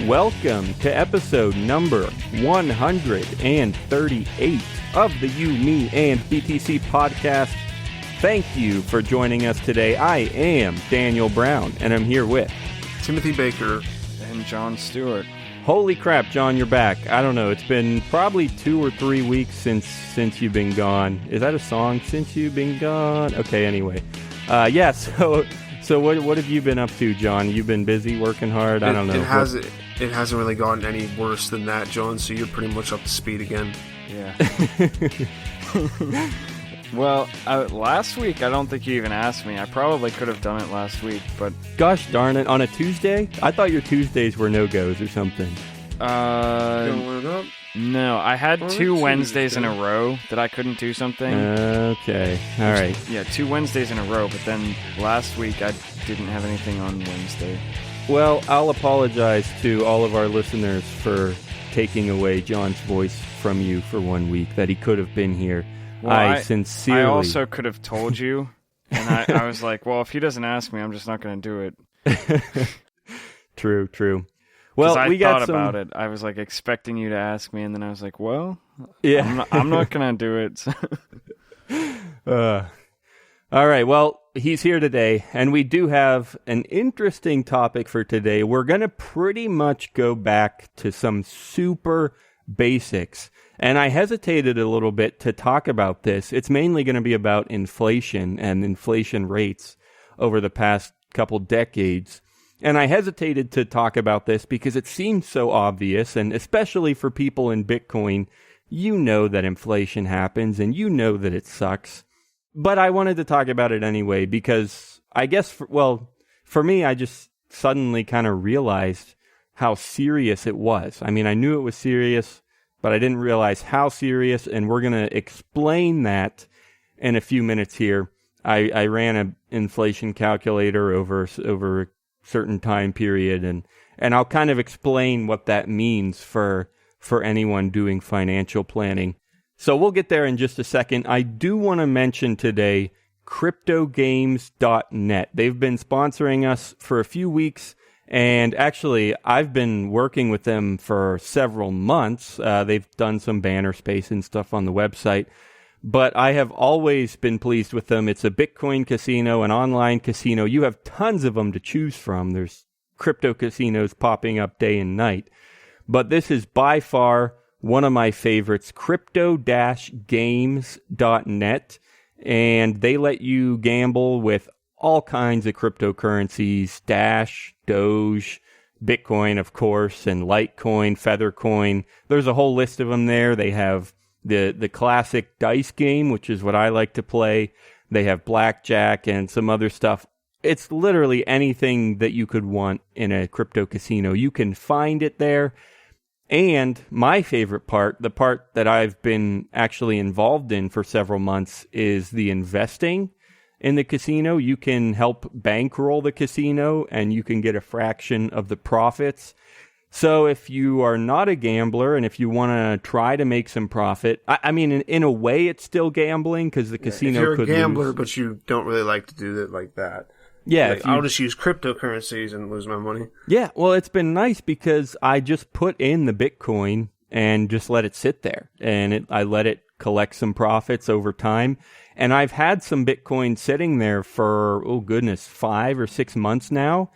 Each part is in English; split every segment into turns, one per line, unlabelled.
Welcome to episode number 138 of the You, Me, and BTC podcast. Thank you for joining us today. I am Daniel Brown, and I'm here with
Timothy Baker
and John Stewart.
Holy crap, John, you're back. I don't know, it's been probably 2 or 3 weeks since you've been gone. Is that a song, Since You've Been Gone? Okay, anyway. So what have you been up to, John? You've been busy, working hard? I don't know.
It hasn't really gotten any worse than that, John, so you're pretty much up to speed again.
Yeah. Well, last week, I don't think you even asked me. I probably could have done it last week, but...
Gosh darn it, on a Tuesday? I thought your Tuesdays were no-goes or something.
No, I had 2 Wednesdays in a row that I couldn't do something.
Okay, all right.
Yeah, 2 Wednesdays in a row, but then last week I didn't have anything on Wednesday.
Well, I'll apologize to all of our listeners for taking away John's voice from you for 1 week, that he could have been here.
Well,
I sincerely...
I also could have told you, and I was like, well, if he doesn't ask me, I'm just not going to do it.
True. Well,
I thought about it. I was like expecting you to ask me, and then I was like, well,
yeah,
I'm not going to do it.
All right, well, he's here today, and we do have an interesting topic for today. We're going to pretty much go back to some super basics, and I hesitated a little bit to talk about this. It's mainly going to be about inflation and inflation rates over the past couple decades. And I hesitated to talk about this because it seems so obvious, and especially for people in Bitcoin, you know that inflation happens and you know that it sucks. But I wanted to talk about it anyway because I guess, for me, I just suddenly kind of realized how serious it was. I mean, I knew it was serious, but I didn't realize how serious, and we're going to explain that in a few minutes here. I ran an inflation calculator over a certain time period, and I'll kind of explain what that means for anyone doing financial planning. So we'll get there in just a second. I do want to mention today cryptogames.net. They've been sponsoring us for a few weeks, and actually I've been working with them for several months. They've done some banner space and stuff on the website, but I have always been pleased with them. It's a Bitcoin casino, an online casino. You have tons of them to choose from. There's crypto casinos popping up day and night. But this is by far one of my favorites, crypto-games.net. And they let you gamble with all kinds of cryptocurrencies, Dash, Doge, Bitcoin, of course, and Litecoin, Feathercoin. There's a whole list of them there. They have the classic dice game, which is what I like to play. They have blackjack and some other stuff. It's literally anything that you could want in a crypto casino. You can find it there. And my favorite part, the part that I've been actually involved in for several months, is the investing in the casino. You can help bankroll the casino, and you can get a fraction of the profits. So if you are not a gambler and if you want to try to make some profit, I mean, in a way, it's still gambling because the casino could lose.
If you're a gambler, but you don't really like to do it like that.
Yeah.
Like, I'll just use cryptocurrencies and lose my money.
Yeah, well, it's been nice because I just put in the Bitcoin and just let it sit there. And I let it collect some profits over time. And I've had some Bitcoin sitting there for, 5 or 6 months now.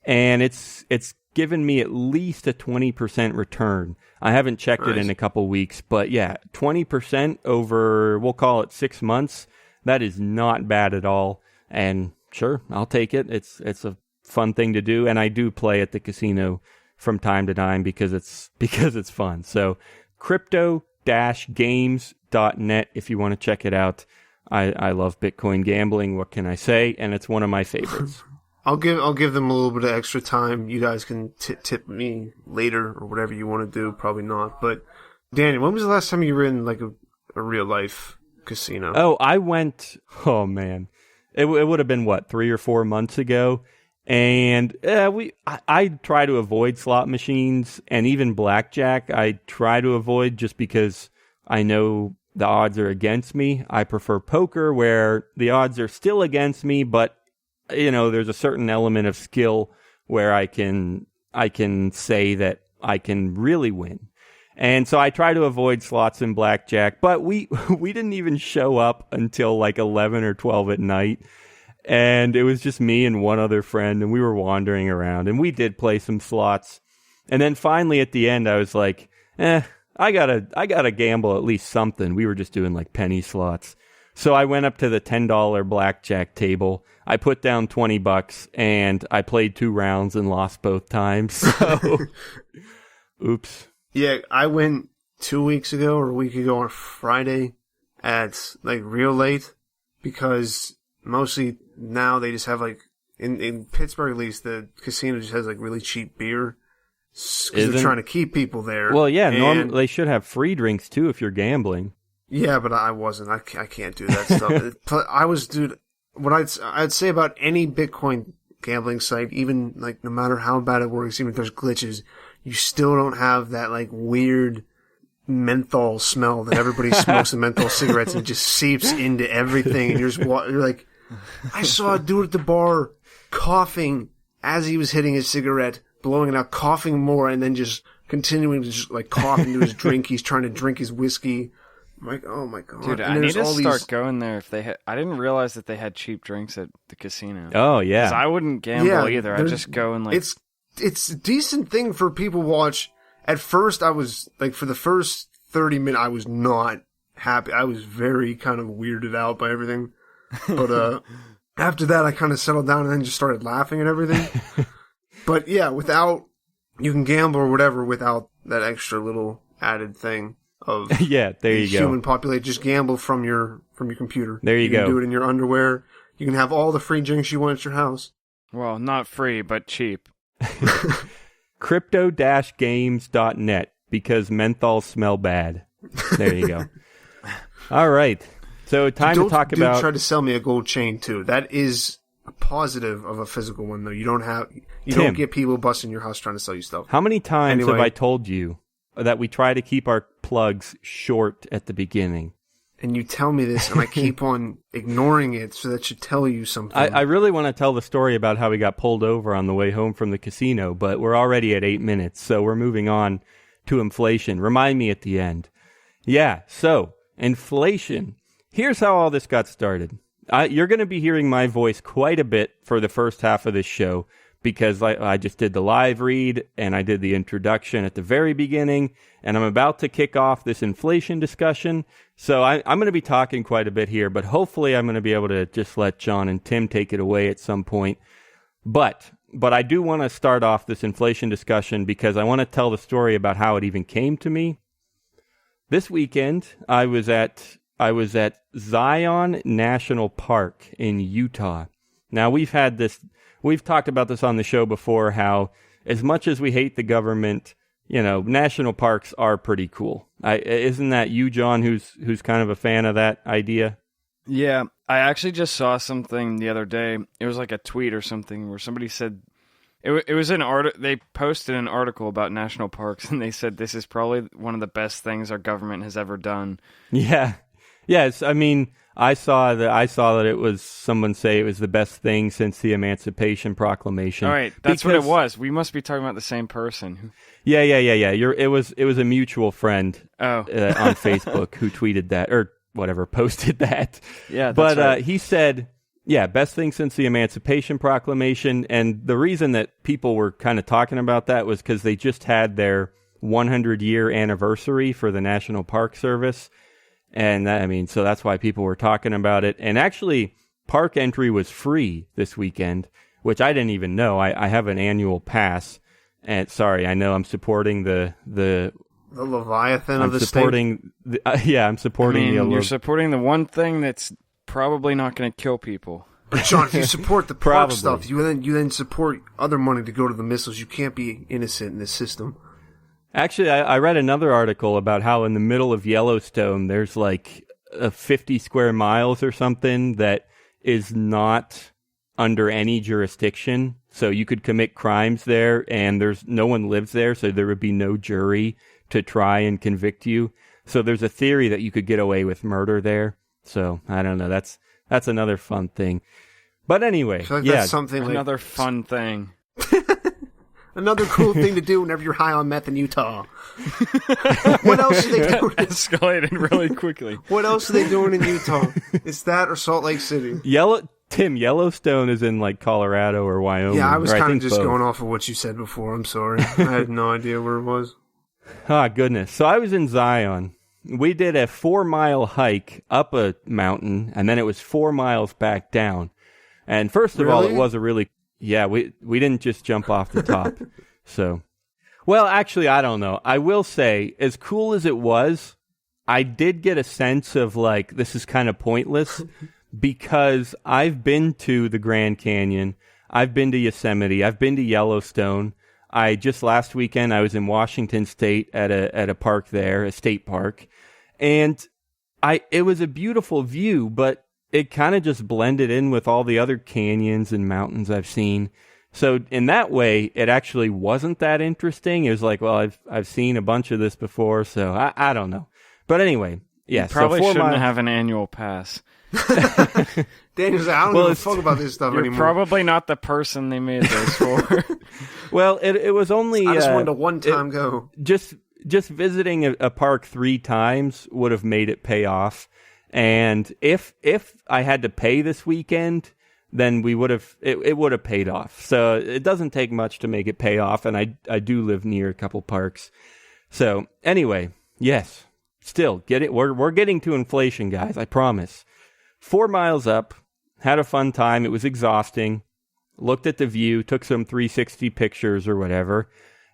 And it's given me at least a 20% return. I haven't checked it in a couple weeks, but yeah, 20% over, we'll call it 6 months. That is not bad at all. And sure, I'll take it. It's a fun thing to do, and I do play at the casino from time to time because it's fun. So crypto-games.net if you want to check it out. I love Bitcoin gambling. What can I say? And it's one of my favorites.
I'll give them a little bit of extra time. You guys can tip me later or whatever you want to do. Probably not. But Daniel, when was the last time you were in like a real life casino?
Oh, I went. Oh man, it would have been 3 or 4 months ago, and I try to avoid slot machines and even blackjack. I try to avoid just because I know the odds are against me. I prefer poker where the odds are still against me, but there's a certain element of skill where I can I can say that I can really win. And so I try to avoid slots and blackjack, but we didn't even show up until like 11 or 12 at night. And it was just me and one other friend, and we were wandering around, and we did play some slots. And then finally at the end, I was like, I gotta gamble at least something. We were just doing like penny slots. So I went up to the $10 blackjack table. I put down $20 and I played 2 rounds and lost both times. So, oops.
Yeah, I went 2 weeks ago or a week ago on Friday at like real late because mostly now they just have like, in Pittsburgh at least, the casino just has like really cheap beer. Because they're trying to keep people there.
Well, yeah, normally they should have free drinks too if you're gambling.
Yeah, but I wasn't. I can't do that stuff. I was, dude. What I'd say about any Bitcoin gambling site, even like no matter how bad it works, even if there's glitches, you still don't have that like weird menthol smell that everybody smokes in menthol cigarettes and just seeps into everything. And you're like, I saw a dude at the bar coughing as he was hitting his cigarette, blowing it out, coughing more, and then just continuing to just like cough into his drink. He's trying to drink his whiskey. I'm like, oh my god,
dude! I need to start going there. If they, I didn't realize that they had cheap drinks at the casino.
Oh yeah,
'cause I wouldn't gamble either. I just go and like.
It's a decent thing for people to watch. At first, I was like, for the first 30 minutes, I was not happy. I was very kind of weirded out by everything. But after that, I kind of settled down and then just started laughing at everything. But yeah, you can gamble or whatever without that extra little added thing of
yeah, there you go.
Human population. Just gamble from your computer.
There you go.
You can do it in your underwear. You can have all the free drinks you want at your house.
Well, not free, but cheap.
Crypto-games.net because menthols smell bad. There you go. All right. So time to talk about...
Don't try to sell me a gold chain too. That is a positive of a physical one though. You don't get people busting your house trying to sell you stuff.
How many times have I told you that we try to keep our plugs short at the beginning?
And you tell me this, and I keep on ignoring it, so that should tell you something.
I really want to tell the story about how we got pulled over on the way home from the casino, but we're already at 8 minutes, so we're moving on to inflation. Remind me at the end. Yeah, so, inflation. Here's how all this got started. You're going to be hearing my voice quite a bit for the first half of this show, because I just did the live read, and I did the introduction at the very beginning, and I'm about to kick off this inflation discussion. So I'm going to be talking quite a bit here, but hopefully I'm going to be able to just let John and Tim take it away at some point. But I do want to start off this inflation discussion because I want to tell the story about how it even came to me. This weekend, I was at Zion National Park in Utah. Now, we've talked about this on the show before, how as much as we hate the government, national parks are pretty cool. Isn't that you, John, who's kind of a fan of that idea?
Yeah, I actually just saw something the other day. It was like a tweet or something where somebody said it was an they posted an article about national parks, and they said this is probably one of the best things our government has ever done. Yeah.
Yes, I mean, I saw that it was, someone say it was the best thing since the Emancipation Proclamation.
All right, that's what it was. We must be talking about the same person.
Yeah. It was a mutual friend on Facebook who tweeted that, or whatever, posted that.
Yeah, that's right.
He said, yeah, best thing since the Emancipation Proclamation. And the reason that people were kind of talking about that was because they just had their 100-year anniversary for the National Park Service. And so that's why people were talking about it. And actually, park entry was free this weekend, which I didn't even know. I have an annual pass. And sorry, I know I'm supporting the
Leviathan of the
state. I'm supporting
you're supporting the one thing that's probably not going to kill people.
But John, if you support the park stuff, you then support other money to go to the missiles. You can't be innocent in this system.
Actually, I read another article about how in the middle of Yellowstone, there's like 50 square miles or something that is not under any jurisdiction. So you could commit crimes there, and no one lives there, so there would be no jury to try and convict you. So there's a theory that you could get away with murder there. So I don't know. That's another fun thing. But anyway,
that's something
another fun thing.
Another cool thing to do whenever you're high on meth in Utah. What else are they doing?
Escalated really quickly.
What else are they doing in Utah? It's that or Salt Lake City.
Yellowstone is in like Colorado or Wyoming.
Yeah, I was kind of just
both.
going off of what you said before. I'm sorry. I had no idea where it was.
Ah, goodness. So I was in Zion. We did a 4-mile hike up a mountain, and then it was 4 miles back down. And first of all, it was a really... Yeah, we didn't just jump off the top. So, well, actually, I don't know. I will say, as cool as it was, I did get a sense of like, this is kind of pointless because I've been to the Grand Canyon. I've been to Yosemite. I've been to Yellowstone. Just last weekend, I was in Washington State at a park there, a state park. And it was a beautiful view, but it kind of just blended in with all the other canyons and mountains I've seen. So in that way, it actually wasn't that interesting. It was like, well, I've seen a bunch of this before, so I don't know. But anyway, yeah.
You probably
so
shouldn't have an annual pass.
Daniel's like, I don't give a fuck about this stuff
You're
anymore.
probably not the person they made those for.
Well, it was only...
I just wanted to one-time go.
Just visiting a park 3 times would have made it pay off. And if I had to pay this weekend, then it would have paid off. So it doesn't take much to make it pay off, and I do live near a couple parks. So anyway, yes, still get it. We're getting to inflation, guys. I promise. 4 miles up, had a fun time. It was exhausting. Looked at the view, took some 360 pictures or whatever,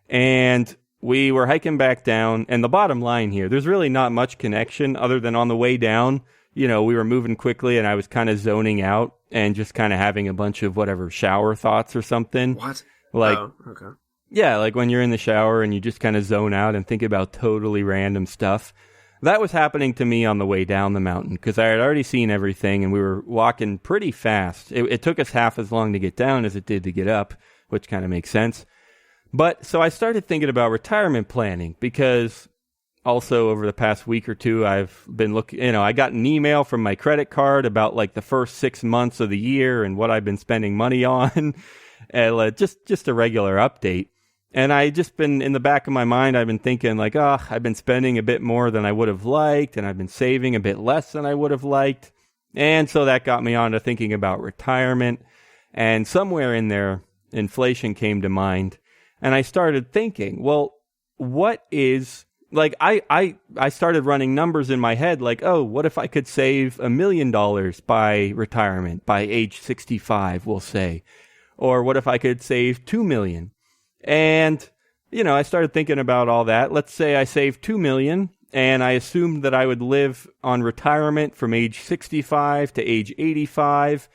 and we were hiking back down. And the bottom line here, there's really not much connection other than on the way down. We were moving quickly and I was kind of zoning out and just kind of having a bunch of whatever shower thoughts or something.
What?
Like,
oh, okay.
Yeah, like when you're in the shower and you just kind of zone out and think about totally random stuff. That was happening to me on the way down the mountain because I had already seen everything and we were walking pretty fast. It took us half as long to get down as it did to get up, which kind of makes sense. But so I started thinking about retirement planning because also over the past week or two, I've been looking, I got an email from my credit card about like the first 6 months of the year and what I've been spending money on, and just a regular update. And I just been in the back of my mind, I've been thinking like, I've been spending a bit more than I would have liked, and I've been saving a bit less than I would have liked. And so that got me on to thinking about retirement. And somewhere in there, inflation came to mind. And I started thinking, well, what is, like, I started running numbers in my head, like, what if I could save $1 million by retirement, by age 65, we'll say? Or what if I could save 2 million? And, I started thinking about all that. Let's say I saved 2 million and I assumed that I would live on retirement from age 65 to age 85.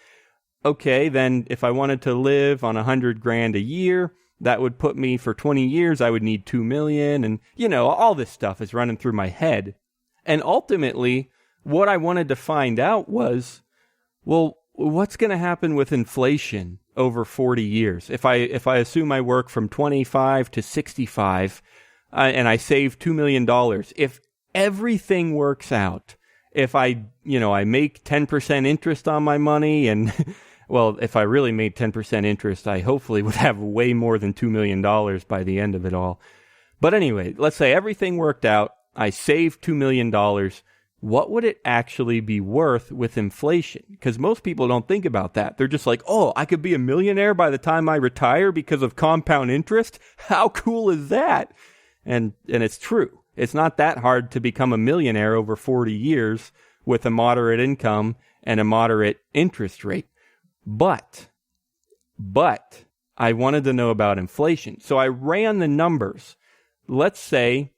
Okay, then if I wanted to live on $100,000 a year, that would put me for 20 years, I would need 2 million. And, all this stuff is running through my head. And ultimately, what I wanted to find out was, well, what's going to happen with inflation over 40 years? If I assume I work from 25 to 65 and I save $2 million, if everything works out, if I make 10% interest on my money and, well, if I really made 10% interest, I hopefully would have way more than $2 million by the end of it all. But anyway, let's say everything worked out. I saved $2 million. What would it actually be worth with inflation? Because most people don't think about that. They're just like, I could be a millionaire by the time I retire because of compound interest. How cool is that? And it's true. It's not that hard to become a millionaire over 40 years with a moderate income and a moderate interest rate. But I wanted to know about inflation. So I ran the numbers. Let's say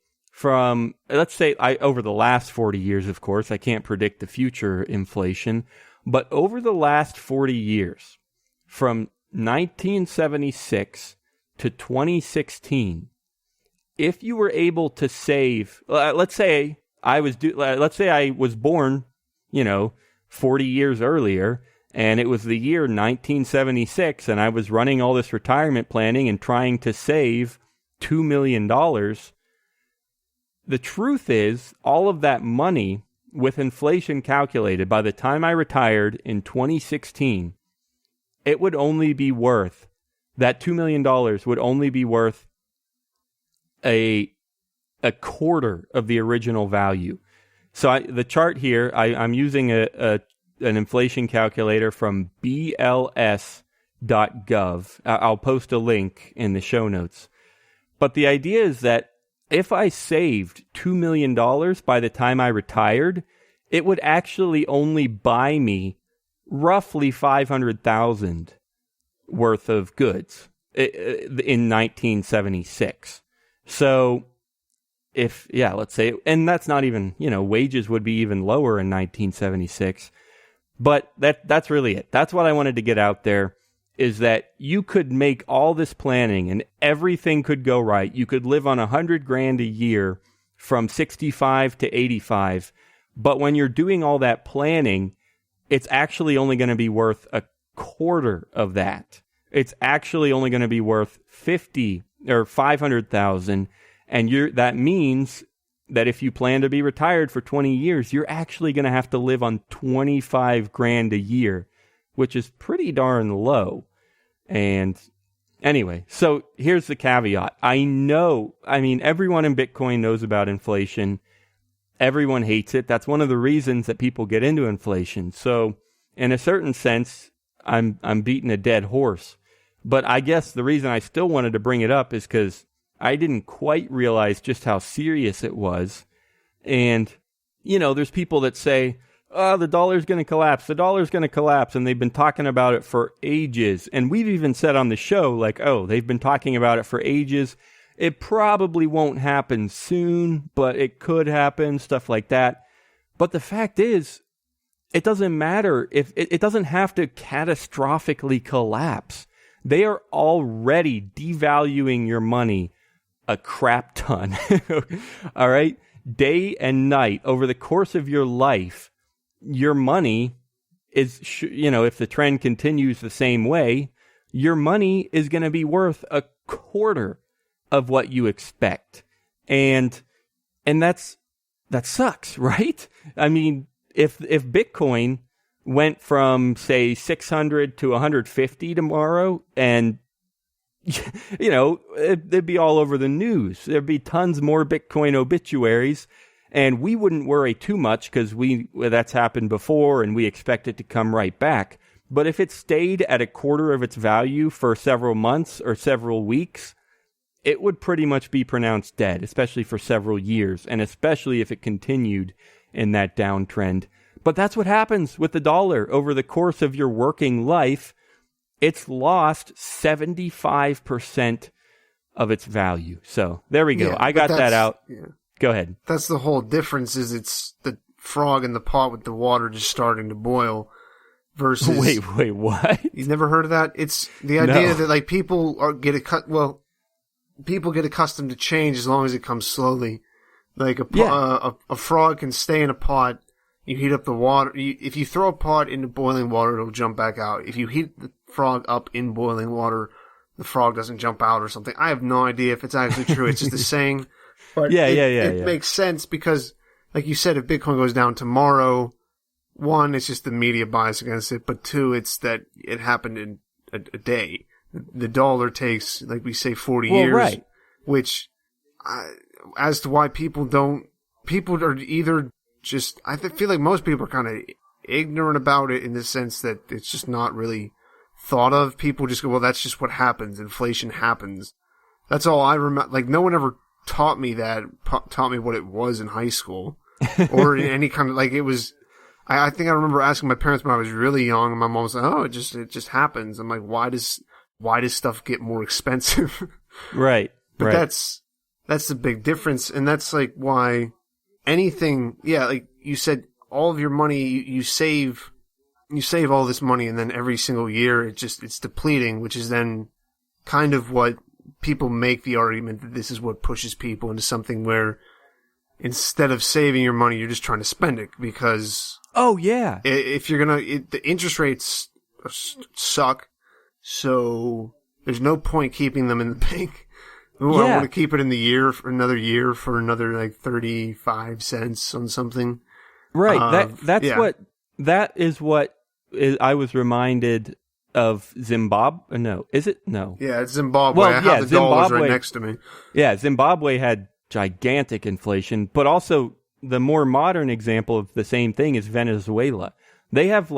over the last 40 years, of course, I can't predict the future inflation, but over the last 40 years, from 1976 to 2016, if you were able to save, let's say I was born, 40 years earlier, and it was the year 1976, and I was running all this retirement planning and trying to save $2 million. The truth is, all of that money, with inflation calculated, by the time I retired in 2016, it would only be worth that $2 million would only be worth a quarter of the original value. So the chart here, I'm using an inflation calculator from BLS.gov. I'll post a link in the show notes. But the idea is that if I saved $2 million by the time I retired, it would actually only buy me roughly $500,000 worth of goods in 1976. So let's say, and that's not even, wages would be even lower in 1976. But that's really it. That's what I wanted to get out there, is that you could make all this planning and everything could go right. You could live on $100,000 a year from 65 to 85. But when you're doing all that planning, it's actually only going to be worth a quarter of that. It's actually only going to be worth 50 or 500,000. And that means that if you plan to be retired for 20 years, you're actually going to have to live on $25,000 a year, which is pretty darn low. And anyway, so here's the caveat. Everyone in Bitcoin knows about inflation. Everyone hates it. That's one of the reasons that people get into inflation. So in a certain sense, I'm beating a dead horse. But I guess the reason I still wanted to bring it up is because I didn't quite realize just how serious it was. And, there's people that say, oh, the dollar's going to collapse. The dollar's going to collapse. And they've been talking about it for ages. And we've even said on the show, like, oh, they've been talking about it for ages. It probably won't happen soon, but it could happen, stuff like that. But the fact is, it doesn't matter if it doesn't have to catastrophically collapse. They are already devaluing your money a crap ton. All right? Day and night, over the course of your life, your money is, if the trend continues the same way, your money is going to be worth a quarter of what you expect. And that sucks, right? I mean, if Bitcoin went from, say, 600 to 150 tomorrow, and it'd be all over the news. There'd be tons more Bitcoin obituaries, and we wouldn't worry too much because that's happened before and we expect it to come right back. But if it stayed at a quarter of its value for several months or several weeks, it would pretty much be pronounced dead, especially for several years, and especially if it continued in that downtrend. But that's what happens with the dollar over the course of your working life. It's lost 75% of its value. So there we go.
Yeah,
I got that out.
Yeah.
Go ahead.
That's the whole difference, is it's the frog in the pot with the water just starting to boil versus...
Wait, what?
You've never heard of that? It's the idea that like people get accustomed to change as long as it comes slowly. Like a frog can stay in a pot. You heat up the water. If you throw a pot into boiling water, it'll jump back out. If you heat the frog up in boiling water, the frog doesn't jump out or something. I have no idea if it's actually true. It's just a saying. But it makes sense because, like you said, if Bitcoin goes down tomorrow, one, it's just the media bias against it. But two, it's that it happened in a day. The dollar takes, like we say, 40 years. Right. Which, as to why people are either just, I feel like most people are kind of ignorant about it in the sense that it's just not really thought of. People just go, well, that's just what happens. Inflation happens. That's all I remember. Like, no one ever taught me what it was in high school or in any kind of, like, it was, I think I remember asking my parents when I was really young, and my mom was like, oh, it just happens. I'm like, why does stuff get more expensive?
Right.
But that's the big difference. And that's like why anything, like you said, all of your money, you save all this money, and then every single year it's depleting, which is then kind of what people make the argument that this is what pushes people into something where instead of saving your money, you're just trying to spend it because...
Oh, yeah.
If you're the interest rates suck, so there's no point keeping them in the bank. Ooh, yeah. I want to keep it in the year for another like 35 cents on something. Right.
That is what I was reminded of Zimbabwe. No, is it? No.
Yeah, it's Zimbabwe.
Well,
I have
yeah,
the dollars
Zimbabwe-
right next to me.
Yeah, Zimbabwe had gigantic inflation, but also the more modern example of the same thing is Venezuela. They have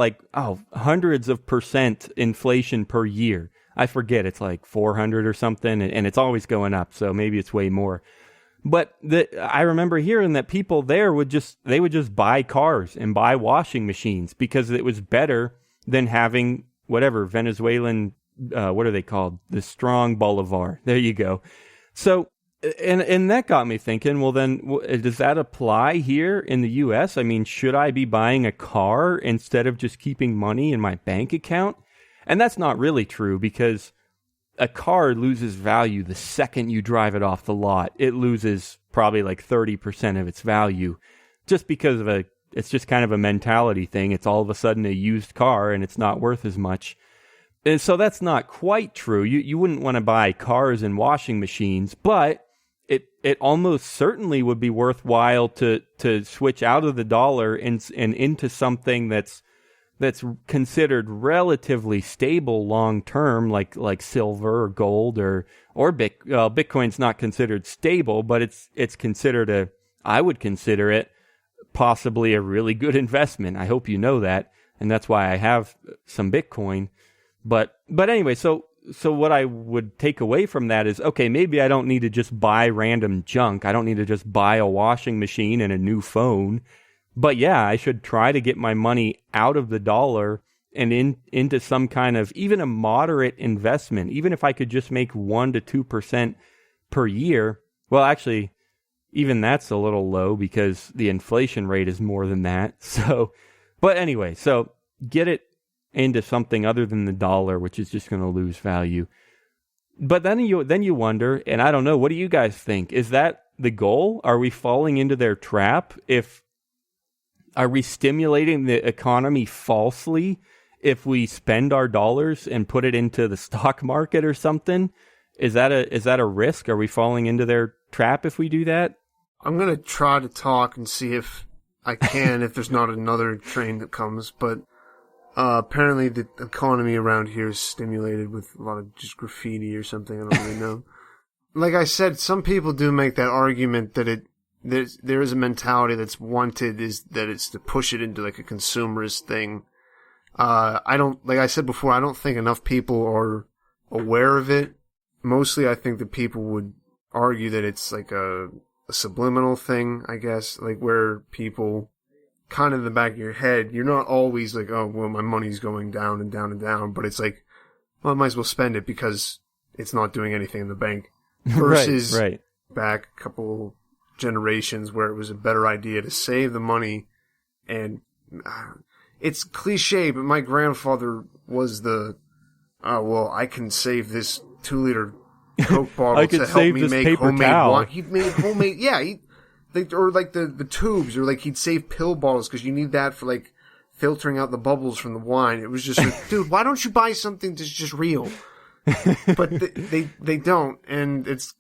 hundreds of % inflation per year. I forget, it's like 400 or something, and it's always going up, so maybe it's way more. But I remember hearing that people there would just buy cars and buy washing machines because it was better than having whatever Venezuelan, what are they called? The strong bolivar. There you go. So, and that got me thinking, well then, does that apply here in the U.S.? I mean, should I be buying a car instead of just keeping money in my bank account? And that's not really true because a car loses value the second you drive it off the lot. It loses probably like 30% of its value just because it's just kind of a mentality thing. It's all of a sudden a used car and it's not worth as much. And so that's not quite true. You wouldn't want to buy cars and washing machines, but it almost certainly would be worthwhile to switch out of the dollar and into something that's considered relatively stable long term, like silver or gold or Bitcoin's not considered stable, but it's considered I would consider it possibly a really good investment. I hope you know that, and that's why I have some Bitcoin. But anyway, so what I would take away from that is, okay, maybe I don't need to just buy random junk. I don't need to just buy a washing machine and a new phone. But yeah, I should try to get my money out of the dollar and into some kind of even a moderate investment. Even if I could just make 1 to 2% per year. Well, actually, even that's a little low because the inflation rate is more than that. So, but anyway, so get it into something other than the dollar, which is just going to lose value. But then you wonder, and I don't know, what do you guys think? Is that the goal? Are we falling into their trap? Are we stimulating the economy falsely if we spend our dollars and put it into the stock market or something? Is that a risk? Are we falling into their trap if we do that?
I'm going to try to talk and see if I can, if there's not another train that comes, but apparently the economy around here is stimulated with a lot of just graffiti or something. I don't really know. Like I said, some people do make that argument that there is a mentality that's wanted, is that it's to push it into like a consumerist thing. Like I said before, I don't think enough people are aware of it. Mostly I think that people would argue that it's like a subliminal thing, I guess, like where people kind of in the back of your head, you're not always like, oh, well, my money's going down and down and down, but it's like, well, I might as well spend it because it's not doing anything in the bank. Versus
right.
Back a couple generations where it was a better idea to save the money. And it's cliche, but my grandfather was I can save this 2-liter Coke bottle to help me make homemade wine. He made homemade, or like the tubes, or like he'd save pill bottles because you need that for like filtering out the bubbles from the wine. It was just like, dude, why don't you buy something that's just real? But they don't, and that's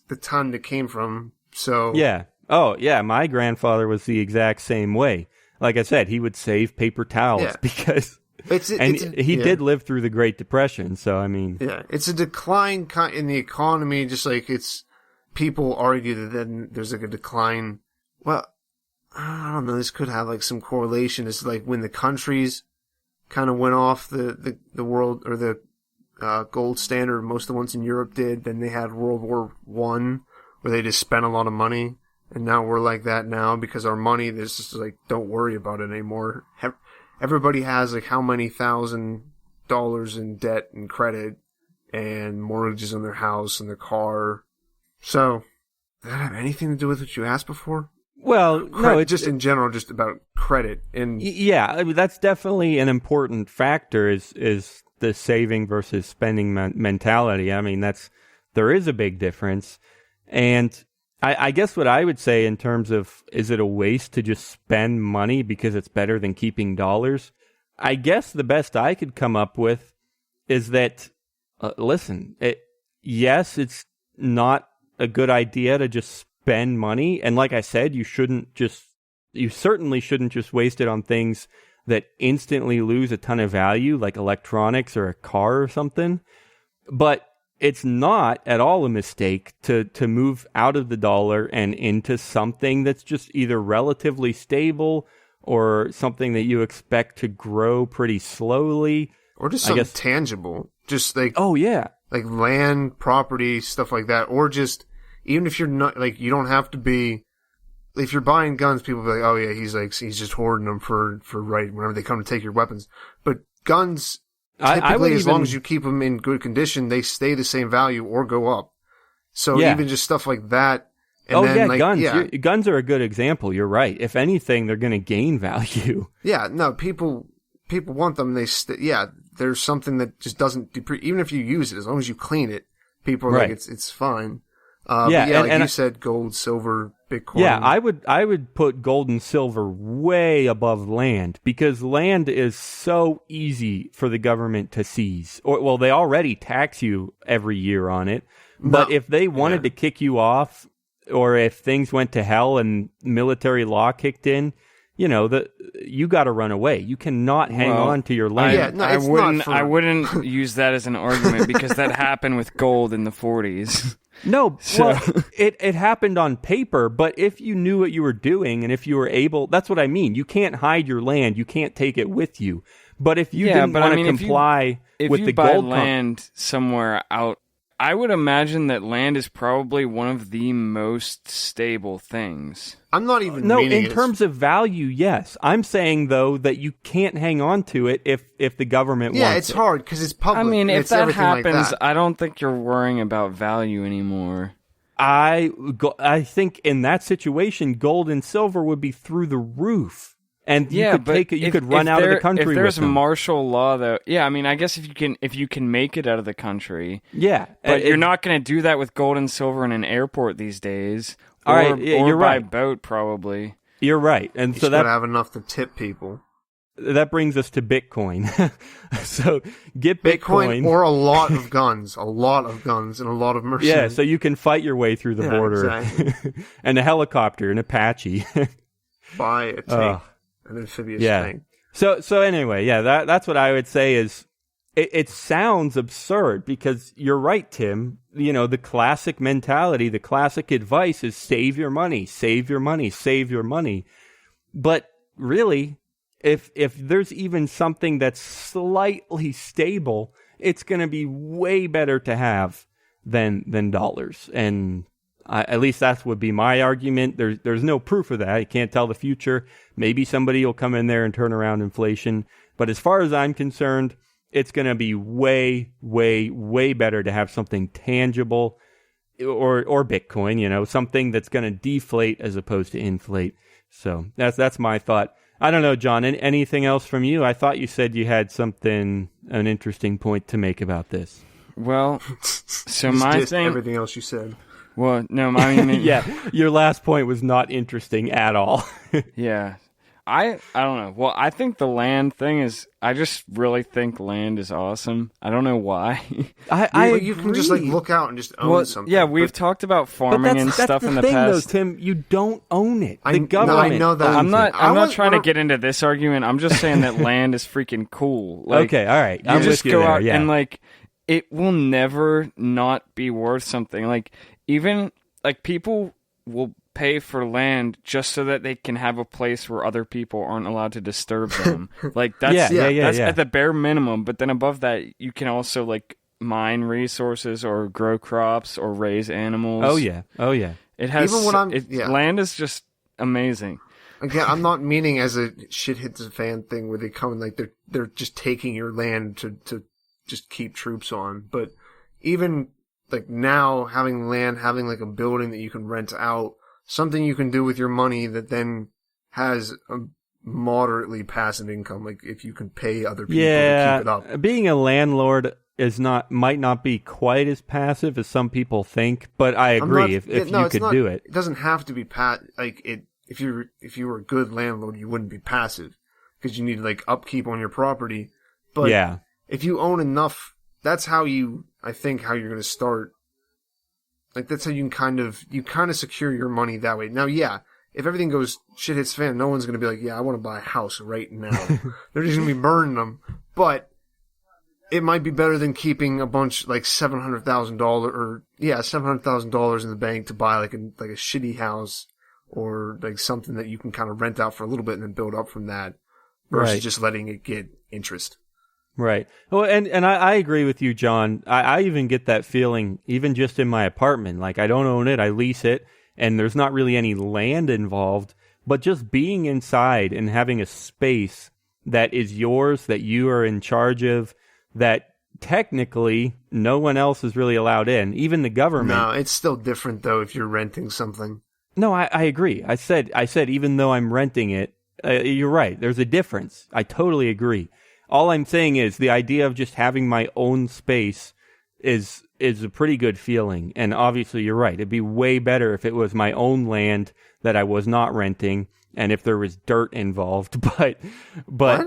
the time that came from. So
yeah, oh yeah, my grandfather was the exact same way. Like I said, he would save paper towels because. He did live through the Great Depression, so I mean...
Yeah, it's a decline in the economy, just like it's... People argue that then there's like a decline... Well, I don't know, this could have like some correlation. It's like when the countries kind of went off the world, or the gold standard, most of the ones in Europe did, then they had World War I, where they just spent a lot of money, and now we're like that now, because our money, there's just like, don't worry about it anymore. Everybody has like how many $1,000 in debt and credit and mortgages on their house and their car. So, does that have anything to do with what you asked before?
Well, no, it's
just in general, just about credit. And
yeah, I mean, that's definitely an important factor. Is the saving versus spending mentality? I mean, there is a big difference, and I guess what I would say in terms of, is it a waste to just spend money because it's better than keeping dollars? I guess the best I could come up with is that, listen, yes, it's not a good idea to just spend money. And like I said, you certainly shouldn't just waste it on things that instantly lose a ton of value, like electronics or a car or something. But it's not at all a mistake to move out of the dollar and into something that's just either relatively stable or something that you expect to grow pretty slowly.
Or just something tangible. Just like,
oh yeah,
like land, property, stuff like that. Or just, even if you're not, like, you don't have to be, if you're buying guns, people be like, oh yeah, he's just hoarding them for right, whenever they come to take your weapons. But guns, typically, as long as you keep them in good condition, they stay the same value or go up. So even just stuff like that. And then,
guns. Guns are a good example. You're right. If anything, they're going to gain value.
Yeah, no, people want them. There's something that just doesn't depreciate. Even if you use it, as long as you clean it, people are like, it's fine. You said, gold, silver, Bitcoin.
Yeah, I would put gold and silver way above land, because land is so easy for the government to seize. Well, they already tax you every year on it. But if they wanted to kick you off, or if things went to hell and military law kicked in, you got to run away. You cannot hang on to your land.
I wouldn't use that as an argument, because that happened with gold in the 40s.
No, well, it happened on paper, but if you knew what you were doing and if you were able, that's what I mean. You can't hide your land. You can't take it with you. But if you didn't want to comply with the gold...
If you buy land somewhere out, I would imagine that land is probably one of the most stable things.
I'm not even
in terms of value, yes. I'm saying, though, that you can't hang on to it if the government wants it.
Yeah, it's hard because it's public.
I mean, if that happens,
like that.
I don't think you're worrying about value anymore.
I think in that situation, gold and silver would be through the roof. And you could run out of the country.
If there's
with them.
martial law, though, I mean, I guess if you can make it out of the country, but you're not going to do that with gold and silver in an airport these days. You're by boat, probably.
You're right, and
so that have enough to tip people.
That brings us to Bitcoin. So get Bitcoin
or a lot of guns, and a lot of mercenaries.
Yeah, so you can fight your way through the border,
exactly.
And a helicopter, an Apache.
Buy a tank. An amphibious thing.
So anyway, that's what I would say is it sounds absurd, because you're right, Tim. The classic mentality, the classic advice is save your money, save your money, save your money. But really, if there's even something that's slightly stable, it's going to be way better to have than dollars. And at least that would be my argument. There's no proof of that. You can't tell the future. Maybe somebody will come in there and turn around inflation. But as far as I'm concerned, it's going to be way, way, way better to have something tangible or Bitcoin, something that's going to deflate as opposed to inflate. So that's my thought. I don't know, John, anything else from you? I thought you said you had an interesting point to make about this.
Well, so my thing...
Everything else you said.
Well, no, I mean...
Yeah, your last point was not interesting at all.
Yeah. I don't know. Well, I think the land thing is... I just really think land is awesome. I don't know why.
You can just look out and just own something.
Yeah, we've talked about farming and stuff in the
thing,
past.
Though, Tim, you don't own it. The government.
I know that.
I'm not trying to get into this argument. I'm just saying that land is freaking cool.
Okay, all right.
You just go out and it will never not be worth something. Even people will pay for land just so that they can have a place where other people aren't allowed to disturb them. That's at the bare minimum. But then above that, you can also mine resources or grow crops or raise animals.
Oh yeah.
It has. Land is just amazing.
Again, I'm not meaning as a shit hits the fan thing where they come and they're just taking your land to just keep troops on. But even now, having land, having a building that you can rent out, something you can do with your money that then has a moderately passive income, if you can pay other people to keep it up.
Being a landlord might not be quite as passive as some people think, but I agree. If you could do it,
it doesn't have to be if you were a good landlord, you wouldn't be passive because you need upkeep on your property. But if you own enough, that's how I think how you're going to start. That's how you can kind of secure your money that way. Now, if everything goes shit hits fan, no one's going to be like, yeah, I want to buy a house right now. They're just going to be burning them. But it might be better than keeping a bunch like $700,000 in the bank to buy like a shitty house or like something that you can kind of rent out for a little bit and then build up from that versus just letting it get interest.
Right. Well, and I agree with you, John. I even get that feeling even just in my apartment. Like, I don't own it, I lease it, and there's not really any land involved, but just being inside and having a space that is yours, that you are in charge of, that technically no one else is really allowed in, even the government.
No, it's still different though if you're renting something.
No, I agree. I said even though I'm renting it, you're right. There's a difference. I totally agree. All I'm saying is the idea of just having my own space is a pretty good feeling. And obviously you're right. It'd be way better if it was my own land that I was not renting and if there was dirt involved. But
what?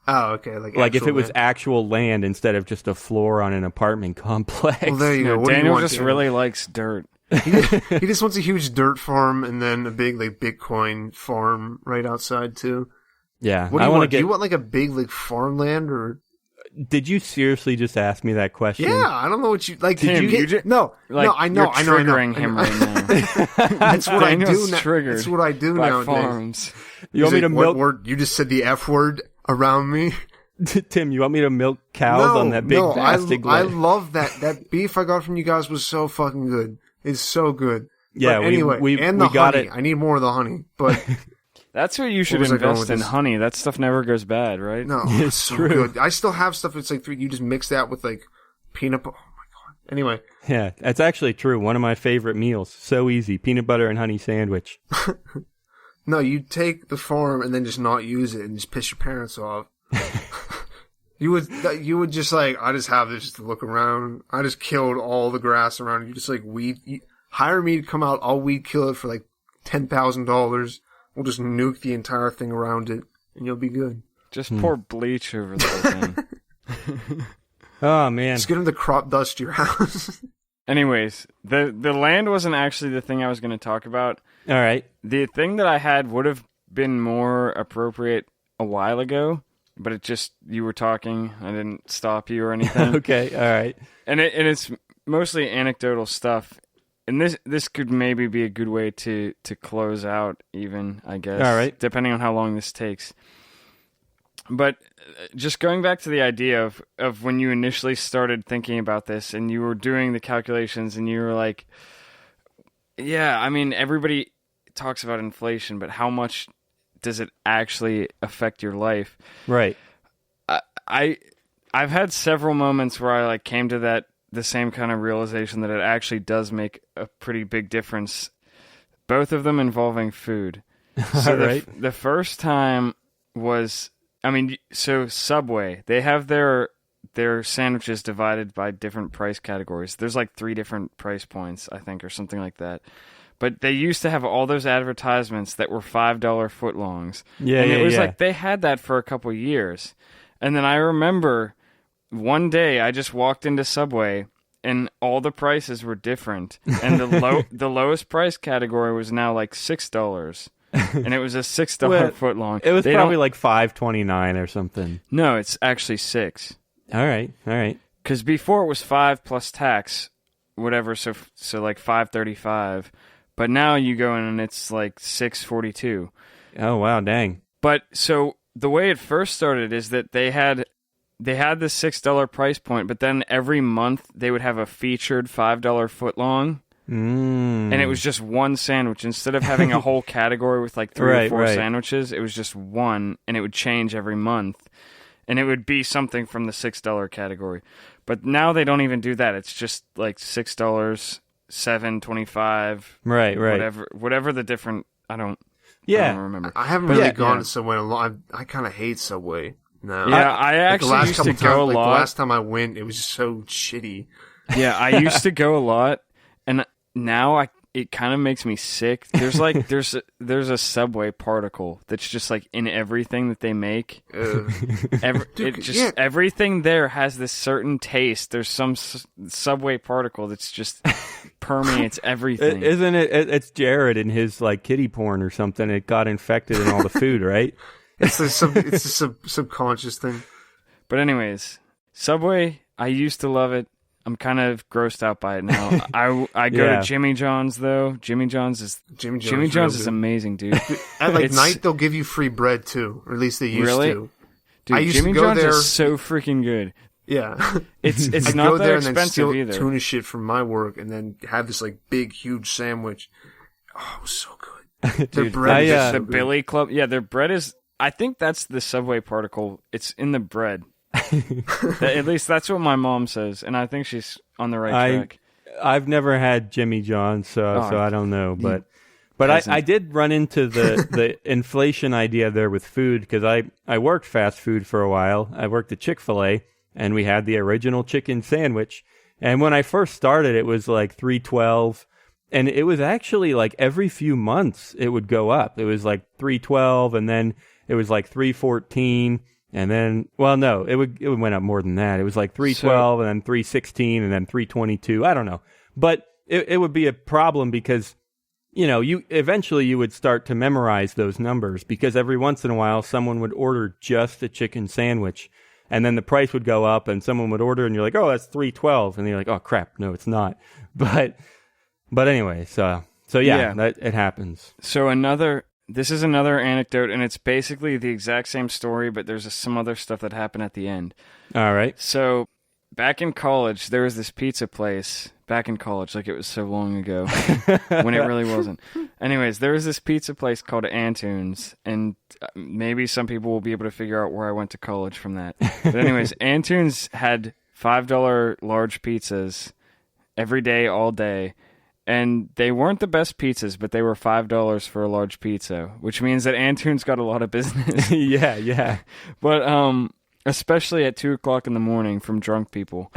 Oh, okay.
Like if it was actual land instead of just a floor on an apartment complex.
Well, there you go. What
Daniel
do you want,
just really likes dirt.
He just wants a huge dirt farm and then a big like Bitcoin farm right outside too.
Yeah.
What do you want? Do you want like a big like farmland or?
Did you seriously just ask me that question?
Yeah, I don't know what you like.
Tim,
did you get? No,
like,
no, I know.
You're triggering him right now.
That's what I do
Daniel's
now.
triggered
That's what I do
by
nowadays.
farms.
You want me to milk?
What word? You just said the F word around me.
Tim, you want me to milk cows on that big vastic
I love that beef I got from you guys was so fucking good. It's so good.
Yeah,
but anyway,
we
and the
got
honey.
it.
I need more of the honey, but.
That's where you should invest in honey. That stuff never goes bad, right?
No, it's so
true.
good. I still have stuff that's like you just mix that with like peanut butter. Oh my god. Anyway.
Yeah, that's actually true. One of my favorite meals. So easy. Peanut butter and honey sandwich.
No, you take the farm and then just not use it and just piss your parents off. You would just like, I just have this to look around. I just killed all the grass around. You just like hire me to come out. I'll weed kill it for like $10,000. We'll just nuke the entire thing around it, and you'll be good.
Just pour bleach over the whole thing.
Oh, man.
Just get them to crop dust your house.
Anyways, the land wasn't actually the thing I was going to talk about.
All right.
The thing that I had would have been more appropriate a while ago, but it just, you were talking. I didn't stop you or anything.
Okay, all right.
And it's mostly anecdotal stuff. And this could maybe be a good way to close out, even, I guess.
All right.
Depending on how long this takes. But just going back to the idea of when you initially started thinking about this and you were doing the calculations and you were like, yeah, I mean, everybody talks about inflation, but how much does it actually affect your life?
Right.
I've had several moments where I like came to the same kind of realization that it actually does make a pretty big difference. Both of them involving food. So
right.
the first time was, I mean, so Subway, they have their sandwiches divided by different price categories. There's like 3 different price points, I think, or something like that. But they used to have all those advertisements that were $5 footlongs.
Yeah,
and it was
yeah.
like they had that for a couple years. And then I remember one day I just walked into Subway and all the prices were different. And the lowest price category was now like $6. And it was a $6 footlong.
It was probably like $5.29 or something.
No, it's actually $6.
All right.
Because before it was $5 plus tax, whatever, so like $5.35. But now you go in and it's like $6.42.
Oh, wow, dang.
But so the way it first started is that they had the $6 price point, but then every month they would have a featured $5 footlong. And it was just one sandwich. Instead of having a whole category with like 3 or 4 sandwiches, it was just one, and it would change every month. And it would be something from the $6 category. But now they don't even do that. It's just like $6, $7.25.
Right.
Whatever the different, I don't remember.
I haven't really gone to Subway in a long. I kind of hate Subway now.
Yeah, I actually used to go a lot.
The last time I went, it was just so shitty.
Yeah, I used to go a lot, and now it kind of makes me sick. There's like there's a Subway particle that's just like in everything that they make. Everything there has this certain taste. There's some Subway particle that's just permeates everything.
Isn't it? It's Jared and his like kitty porn or something. It got infected in all the food, right?
It's a subconscious thing.
But anyways, Subway, I used to love it. I'm kind of grossed out by it now. I go to Jimmy John's though. Jimmy John's is amazing, dude.
At night they'll give you free bread too, or at least they used to.
Dude,
I used
Jimmy
to go
John's
there.
is so freaking good.
Yeah,
it's
I'd
not
go
that
there and then
expensive
steal
either.
tuna shit from my work, and then have this like big, huge sandwich. Oh, it was so good. Their
Dude,
bread is so
the
good.
Billy Club. Yeah, their bread is. I think that's the Subway particle. It's in the bread. At least that's what my mom says, and I think she's on the right track.
I've never had Jimmy John's, so I don't know, but I did run into the inflation idea there with food because I worked fast food for a while. I worked at Chick-fil-A, and we had the original chicken sandwich. And when I first started, it was like $3.12, and it was actually like every few months it would go up. It was like $3.12, and then it was like $3.14. And then, well, no, it went up more than that. It was like $3.12 and then $3.16 and then $3.22. I don't know, but it would be a problem because, you eventually would start to memorize those numbers because every once in a while someone would order just a chicken sandwich, and then the price would go up, and someone would order, and you're like, oh, that's $3.12, and you're like, oh crap, no, it's not. But anyway, so yeah. That it happens.
So This is another anecdote, and it's basically the exact same story, but there's some other stuff that happened at the end.
All right.
So, back in college, there was this pizza place. Back in college, like it was so long ago, when it really wasn't. Anyways, there was this pizza place called Antunes, and maybe some people will be able to figure out where I went to college from that. But anyways, Antunes had $5 large pizzas every day, all day. And they weren't the best pizzas, but they were $5 for a large pizza, which means that Antunes got a lot of business.
Yeah.
But especially at 2 o'clock in the morning from drunk people,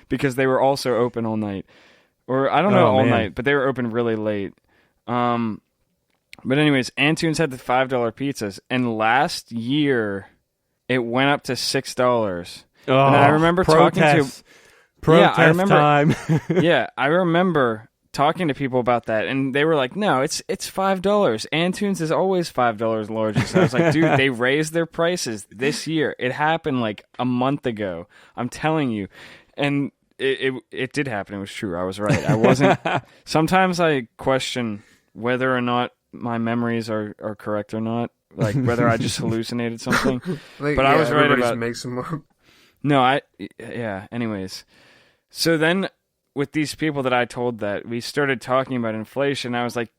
because they were also open all night, or I don't know all night, but they were open really late. But anyways, Antunes had the $5 pizzas, and last year it went up to $6. And I remember talking to.
Protest time.
Yeah, I remember talking to people about that, and they were like, no, it's $5. Antunes is always $5 largest. I was like, dude, they raised their prices this year. It happened like a month ago. I'm telling you. And it did happen. It was true. I was right. I wasn't. Sometimes I question whether or not my memories are correct or not, like whether I just hallucinated something. But I was right about.
Makes them up.
No, anyways. So then, with these people that I told that, we started talking about inflation. I was like,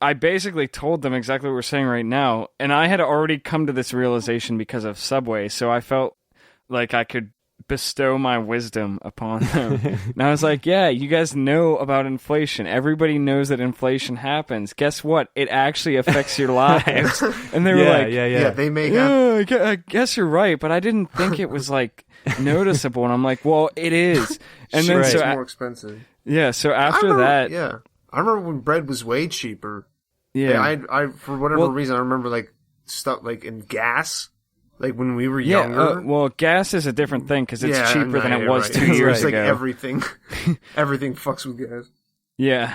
I basically told them exactly what we're saying right now, and I had already come to this realization because of Subway, so I felt like I could bestow my wisdom upon them. And I was like, yeah, you guys know about inflation. Everybody knows that inflation happens. Guess what? It actually affects your lives. And they were like,
yeah, they may have...
I guess you're right, but I didn't think it was like noticeable. And I'm like, well, it is. And then
it's more expensive.
Yeah, so after that...
Yeah. I remember when bread was way cheaper.
Yeah.
I for whatever reason, I remember like stuff like in gas. Like when we were younger.
Well, gas is a different thing because it's cheaper than it was 2 years
it's like
ago.
everything fucks with gas.
Yeah.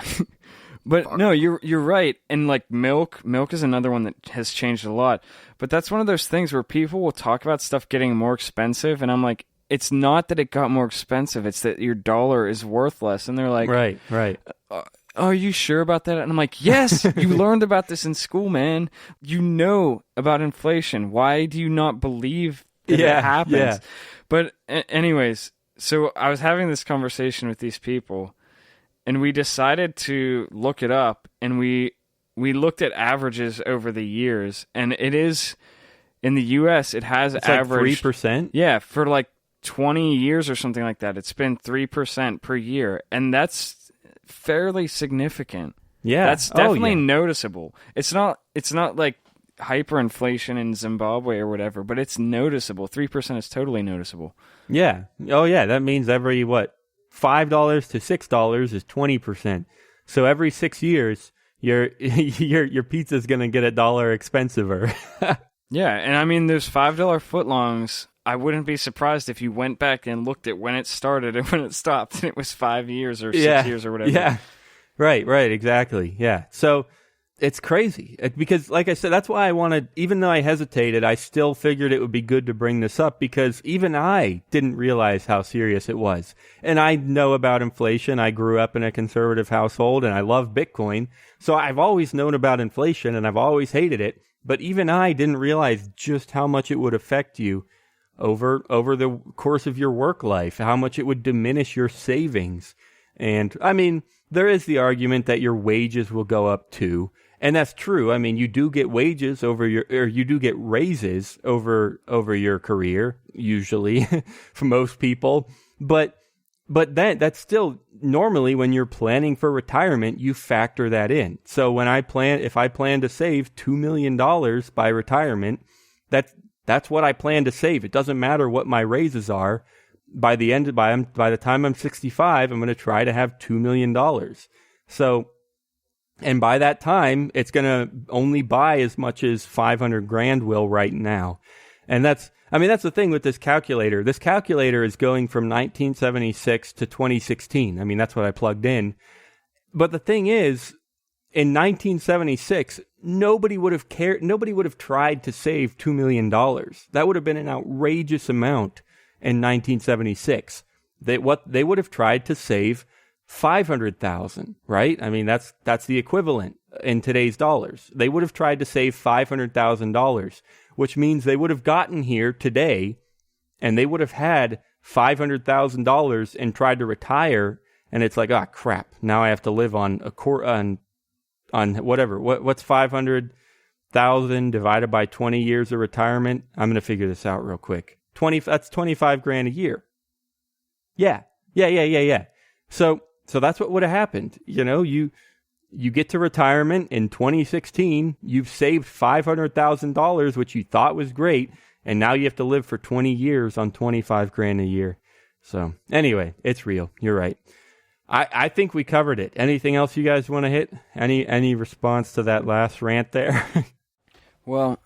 But no, you're right. And like milk is another one that has changed a lot. But that's one of those things where people will talk about stuff getting more expensive, and I'm like, it's not that it got more expensive, it's that your dollar is worth less. And they're like,
right.
Are you sure about that? And I'm like, yes, you learned about this in school, man. You know about inflation. Why do you not believe that it happens? Yeah. But anyways, so I was having this conversation with these people, and we decided to look it up, and we looked at averages over the years, and it is, in the U.S., it has averaged...
Like 3%?
Yeah, for like 20 years or something like that. It's been 3% per year, and that's fairly significant.
Yeah,
that's definitely noticeable. It's not like hyperinflation in Zimbabwe or whatever, but it's noticeable. 3% is totally noticeable.
Yeah. Oh yeah, that means every $5 to $6 is 20%. So every 6 years, your pizza's gonna get $1 expensiver.
Yeah, and I mean, those $5 footlongs. I wouldn't be surprised if you went back and looked at when it started and when it stopped, and it was 5 years or 6 years or whatever.
Yeah, right, exactly. Yeah, so it's crazy because, like I said, that's why I wanted. Even though I hesitated, I still figured it would be good to bring this up because even I didn't realize how serious it was. And I know about inflation. I grew up in a conservative household, and I love Bitcoin, so I've always known about inflation, and I've always hated it. But even I didn't realize just how much it would affect you over the course of your work life, how much it would diminish your savings. And I mean, there is the argument that your wages will go up too. And that's true. I mean, you do get wages you do get raises over your career, usually for most people. But that's still normally when you're planning for retirement, you factor that in. So if I plan to save $2 million by retirement, that's what I plan to save. It doesn't matter what my raises are. By the time I'm 65, I'm going to try to have $2 million. So, and by that time, it's going to only buy as much as 500 grand will right now. And that's the thing with this calculator. This calculator is going from 1976 to 2016. I mean, that's what I plugged in. But the thing is, in 1976, nobody would have cared. Nobody would have tried to save $2 million. That would have been an outrageous amount in 1976. They would have tried to save 500,000, right? I mean, that's the equivalent in today's dollars. They would have tried to save $500,000, which means they would have gotten here today and they would have had $500,000 and tried to retire. And it's like, crap. Now I have to live on whatever. What's 500,000 divided by 20 years of retirement? I'm going to figure this out real quick. That's 25 grand a year. Yeah. So that's what would have happened. You know, you get to retirement in 2016, you've saved $500,000, which you thought was great, and now you have to live for 20 years on 25 grand a year. So anyway, it's real. You're right. I think we covered it. Anything else you guys want to hit? Any response to that last rant there?
Well,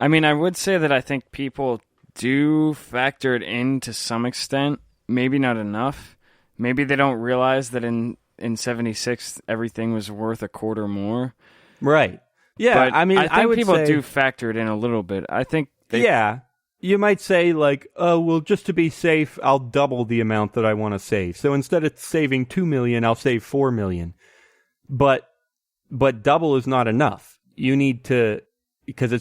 I mean, I would say that I think people do factor it in to some extent, maybe not enough. Maybe they don't realize that in 76 everything was worth a quarter more.
Right. Yeah,
but
I mean,
I think people
say,
do factor it in a little bit. I think
you might say like, oh, well, just to be safe, I'll double the amount that I want to save. So instead of saving 2 million, I'll save 4 million. But double is not enough. You need to, because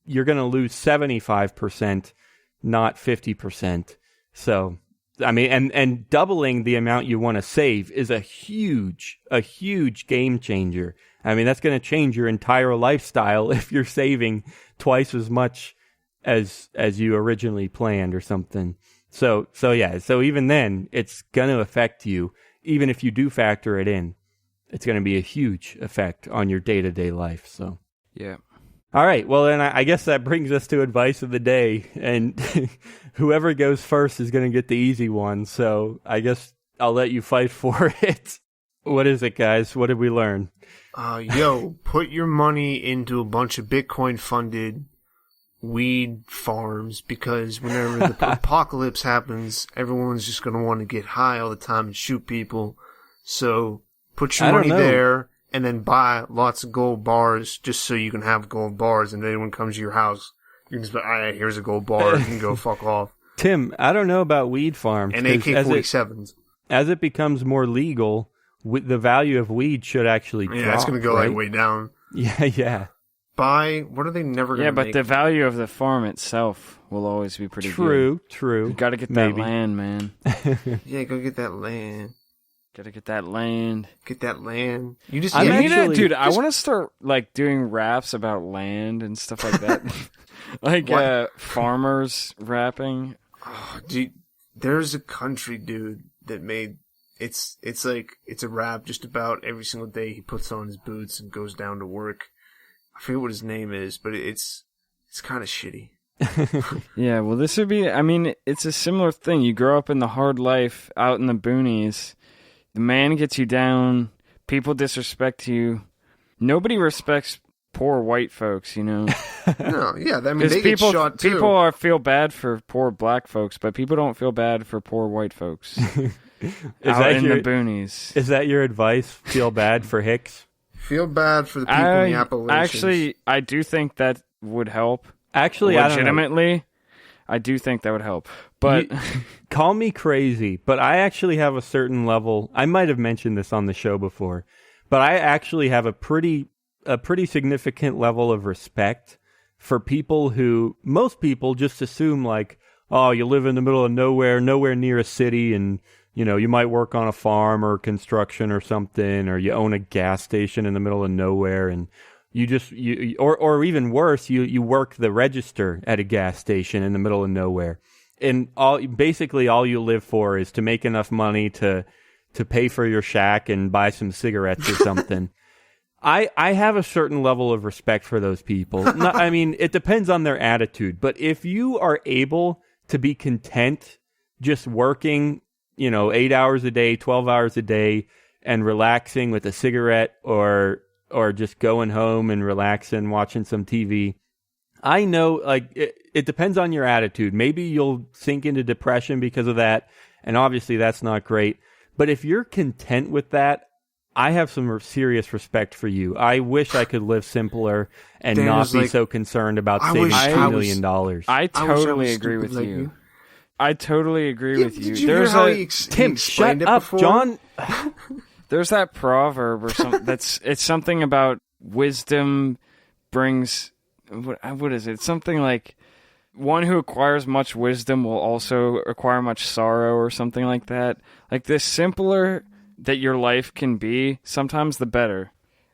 you're going to lose 75%, not 50%. So, I mean, and doubling the amount you want to save is a huge game changer. I mean, that's going to change your entire lifestyle if you're saving twice as much as you originally planned or something. So even then, it's going to affect you. Even if you do factor it in, it's going to be a huge effect on your day-to-day life. So,
yeah.
All right. Well, then I guess that brings us to advice of the day. And whoever goes first is going to get the easy one. So I guess I'll let you fight for it. What is it, guys? What did we learn?
Put your money into a bunch of Bitcoin-funded weed farms, because whenever the apocalypse happens, everyone's just going to want to get high all the time and shoot people. So put your money there and then buy lots of gold bars just so you can have gold bars. And if anyone comes to your house, you can just be, here's a gold bar. You can go fuck off.
Tim, I don't know about weed farms.
And AK-47s.
As it becomes more legal, the value of weed should actually drop.
Yeah, it's going to go
right?
like way down.
Yeah.
What are they never going to make?
Yeah, but the value of the farm itself will always be pretty good.
True.
You got to get that land, man.
Yeah, go get that land.
Got to get that land.
Get that land. You just...
Dude, I want to start like doing raps about land and stuff like that. Like farmers rapping.
Oh, dude, there's a country dude that made... It's a rap just about every single day he puts on his boots and goes down to work. I forget what his name is, but it's kind of shitty.
Yeah, well, this would be... I mean, it's a similar thing. You grow up in the hard life out in the boonies. The man gets you down. People disrespect you. Nobody respects poor white folks, you know.
No, yeah, I mean, they
people,
get shot too.
People feel bad for poor black folks, but people don't feel bad for poor white folks. Out in the boonies.
Is that your advice? Feel bad for Hicks?
Feel bad for the people in the Appalachians.
Actually, I do think that would help.
Actually,
legitimately, I do think that would help. But
call me crazy, but I actually have a certain level. I might have mentioned this on the show before, but I actually have a pretty significant level of respect for people who most people just assume like, oh, you live in the middle of nowhere near a city, and you know, you might work on a farm or construction or something, or you own a gas station in the middle of nowhere, and or even worse, you work the register at a gas station in the middle of nowhere, and all you live for is to make enough money to pay for your shack and buy some cigarettes or something. I have a certain level of respect for those people. I mean, it depends on their attitude, but if you are able to be content just working, you know, 8 hours a day, 12 hours a day, and relaxing with a cigarette, or just going home and relaxing, watching some TV. I know, like, it depends on your attitude. Maybe you'll sink into depression because of that, and obviously that's not great. But if you're content with that, I have some serious respect for you. I wish I could live simpler and not be so concerned about saving $2 million.
I totally agree with you. I totally agree with you.
Did you hear how
Tim, shut up, before? John.
There's that proverb or something it's something about wisdom brings what is it? It's something like one who acquires much wisdom will also acquire much sorrow, or something like that. Like, the simpler that your life can be, sometimes the better.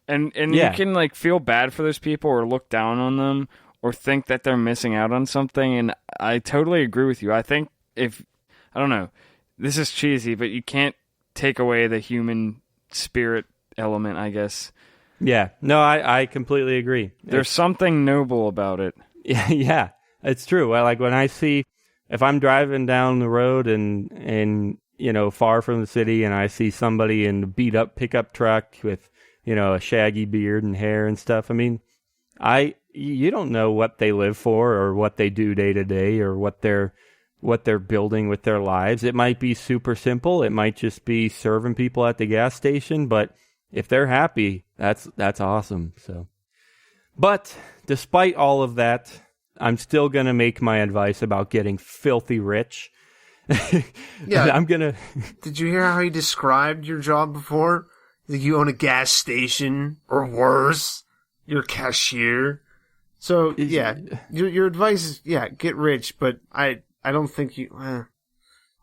And you can like feel bad for those people, or look down on them, or think that they're missing out on something. And I totally agree with you. I think I don't know, this is cheesy, but you can't take away the human spirit element, I guess.
Yeah, no, I completely agree.
There's something noble about it.
Yeah, it's true. Like, when if I'm driving down the road and you know, far from the city, and I see somebody in a beat up pickup truck with, you know, a shaggy beard and hair and stuff, I mean, you don't know what they live for, or what they do day to day, or what they're building with their lives. It might be super simple. It might just be serving people at the gas station, but if they're happy, that's awesome. So, but despite all of that, I'm still going to make my advice about getting filthy rich.
Yeah,
I'm going to...
Did you hear how he described your job before? Like, you own a gas station, or worse, you're a cashier. So, yeah, your advice is, get rich, but I don't think you...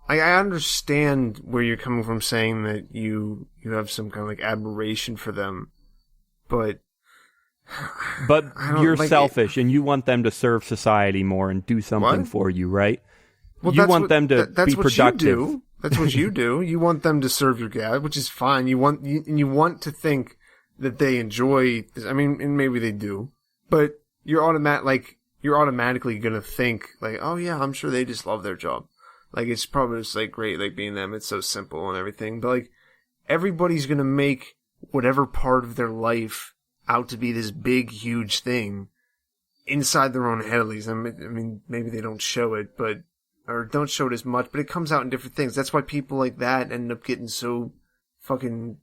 I understand where you're coming from, saying that you have some kind of, like, admiration for them, but
you're selfish, and you want them to serve society more and do something for you, right?
Well,
you want them to be productive.
You do. That's what you do. You want them to serve your God, which is fine. You want to think that they enjoy this. I mean, and maybe they do, but you're automatically gonna think like, oh yeah, I'm sure they just love their job. Like, it's probably just like great, like being them. It's so simple and everything. But like, everybody's gonna make whatever part of their life out to be this big, huge thing inside their own head, at least. I mean, maybe they don't show it, or don't show it as much, but it comes out in different things. That's why people like that end up getting so fucking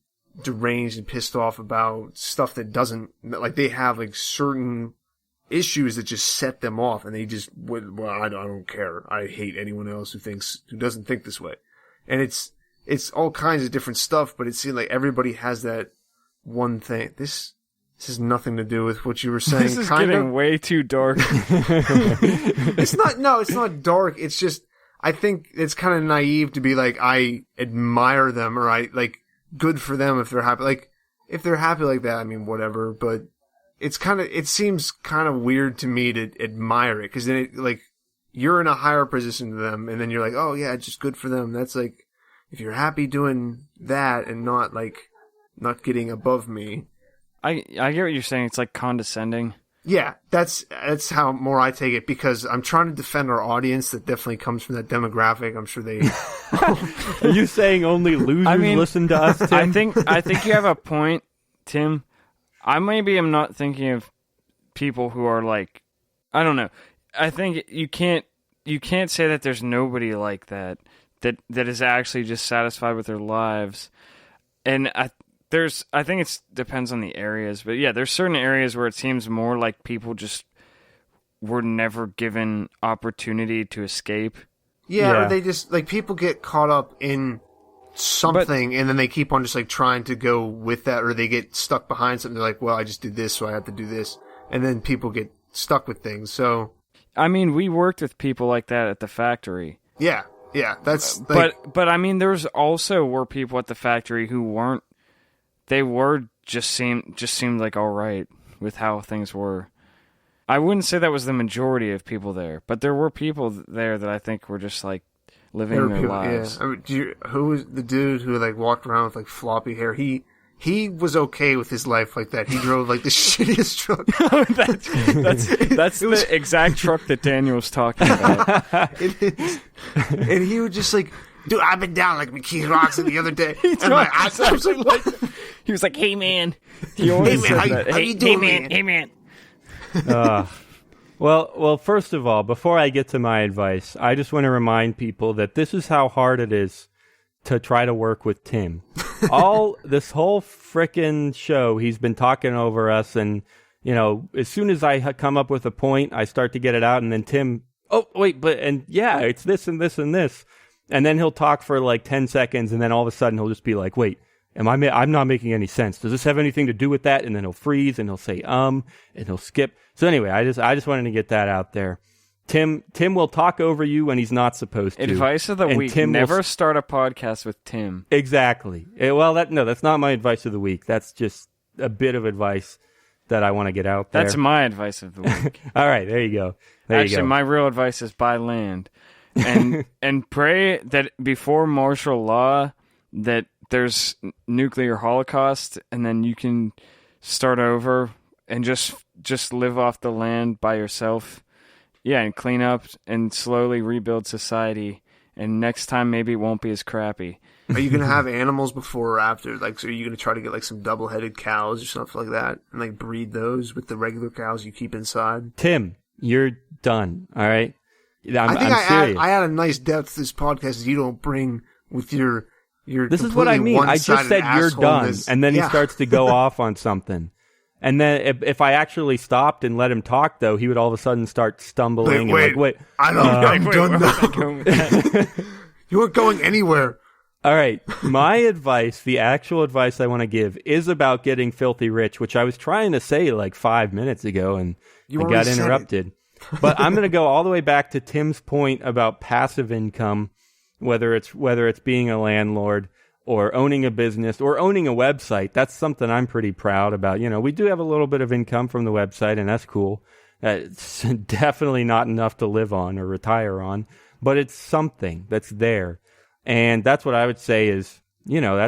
deranged and pissed off about stuff that doesn't, like, they have like certain issues that just set them off, and they just, well, I don't care. I hate anyone else who doesn't think this way. And it's all kinds of different stuff, but it seems like everybody has that one thing. This has nothing to do with what you were saying.
This is getting way too dark.
It's not dark. It's just, I think it's kind of naive to be like, I admire them, or I, like, good for them if they're happy. Like, if they're happy like that, I mean, whatever, but it seems kind of weird to me to admire it, because then it, like, you're in a higher position than them, and then you're like, oh yeah, it's just good for them. That's like, if you're happy doing that and not getting above me.
I get what you're saying. It's like condescending.
Yeah, that's how more I take it, because I'm trying to defend our audience that definitely comes from that demographic. I'm sure they...
Are you saying only losers listen to us, Tim?
I think you have a point, Tim. I maybe am not thinking of people who are like, I don't know. I think you can't say that there's nobody like that is actually just satisfied with their lives. And I think it depends on the areas, but yeah, there's certain areas where it seems more like people just were never given opportunity to escape.
Yeah, or they just, like, people get caught up in something, and then they keep on just, like, trying to go with that, or they get stuck behind something. They're like, well, I just did this, so I have to do this. And then people get stuck with things, so...
I mean, we worked with people like that at the factory.
Yeah, that's... Like...
But I mean, were people at the factory who weren't... They just seemed like all right with how things were. I wouldn't say that was the majority of people there, but there were people there that I think were just like living their lives.
Yeah. I mean, who was the dude who like walked around with like floppy hair? He was okay with his life like that. He drove like the shittiest truck.
that's the exact truck that Daniel was talking about.
And he would just like, dude, I've been down like McKee Rocks the other day.
He was like, hey man. He always
hey man,
said that.
How you doing, man?
Hey man.
Well, first of all, before I get to my advice, I just want to remind people that this is how hard it is to try to work with Tim. This whole frickin' show, he's been talking over us, and, you know, as soon as I come up with a point, I start to get it out, and then Tim, it's this and this and this. And then he'll talk for like 10 seconds, and then all of a sudden he'll just be like, wait, I'm not making any sense. Does this have anything to do with that? And then he'll freeze, and he'll say, and he'll skip. So anyway, I just wanted to get that out there. Tim will talk over you when he's not supposed to.
Advice of the week: never start a podcast with Tim.
Exactly. That's not my advice of the week. That's just a bit of advice that I want to get out there.
That's my advice of the week.
All right, there you go.
Actually, my real advice is buy land, and pray that before martial law that there's nuclear holocaust, and then you can start over and just live off the land by yourself. Yeah, and clean up and slowly rebuild society. And next time, maybe it won't be as crappy.
Are you going to have animals before or after? Like, so are you going to try to get, like, some double-headed cows or something like that? And, like, breed those with the regular cows you keep inside?
Tim, you're done, all right? I'm serious.
I add a nice depth to this podcast that you don't bring with your
This is what I mean. I just said you're done, and then he starts to go off on something. And then if I actually stopped and let him talk, though, he would all of a sudden start stumbling.
Wait. I'm done now. You weren't going anywhere.
All right. My advice, the actual advice I want to give, is about getting filthy rich, which I was trying to say like 5 minutes ago, and I got interrupted. But I'm going to go all the way back to Tim's point about passive income, whether it's being a landlord, or owning a business, or owning a website. That's something I'm pretty proud about. You know, we do have a little bit of income from the website, and that's cool. It's definitely not enough to live on or retire on, but it's something that's there. And that's what I would say is, you know,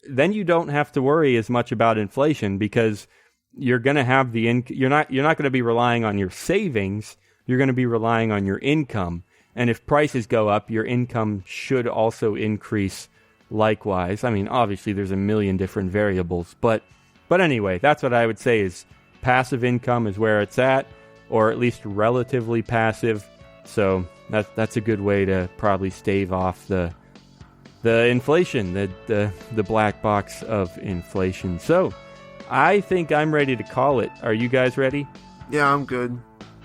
then you don't have to worry as much about inflation, because you're going to have you're not going to be relying on your savings. You're going to be relying on your income. And if prices go up, your income should also increase likewise. I mean, obviously there's a million different variables, but anyway, that's what I would say is passive income is where it's at, or at least relatively passive. So that's a good way to probably stave off the inflation, the black box of inflation. So I think I'm ready to call it. Are you guys ready?
Yeah, I'm good.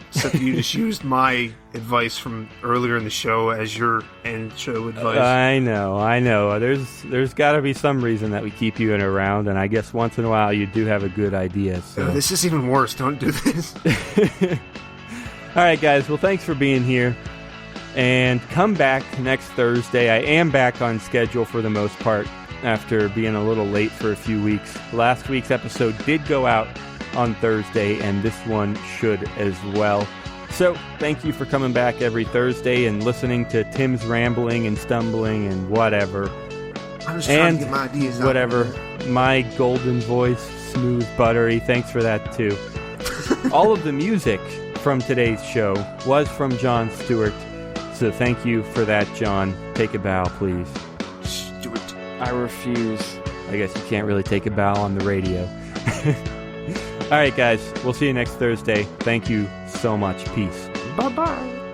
Except you just used my advice from earlier in the show as your end show advice.
I know. There's got to be some reason that we keep you around, and I guess once in a while you do have a good idea. So.
This is even worse. Don't do this.
All right, guys. Well, thanks for being here. And come back next Thursday. I am back on schedule for the most part after being a little late for a few weeks. Last week's episode did go out on Thursday, and this one should as well. So thank you for coming back every Thursday and listening to Tim's rambling and stumbling and whatever.
I'm just trying to get my ideas out.
Whatever. My golden voice, smooth, buttery. Thanks for that too. All of the music from today's show was from John Stewart. So thank you for that, John. Take a bow, please.
Stewart.
I refuse.
I guess you can't really take a bow on the radio. All right, guys. We'll see you next Thursday. Thank you so much. Peace.
Bye-bye.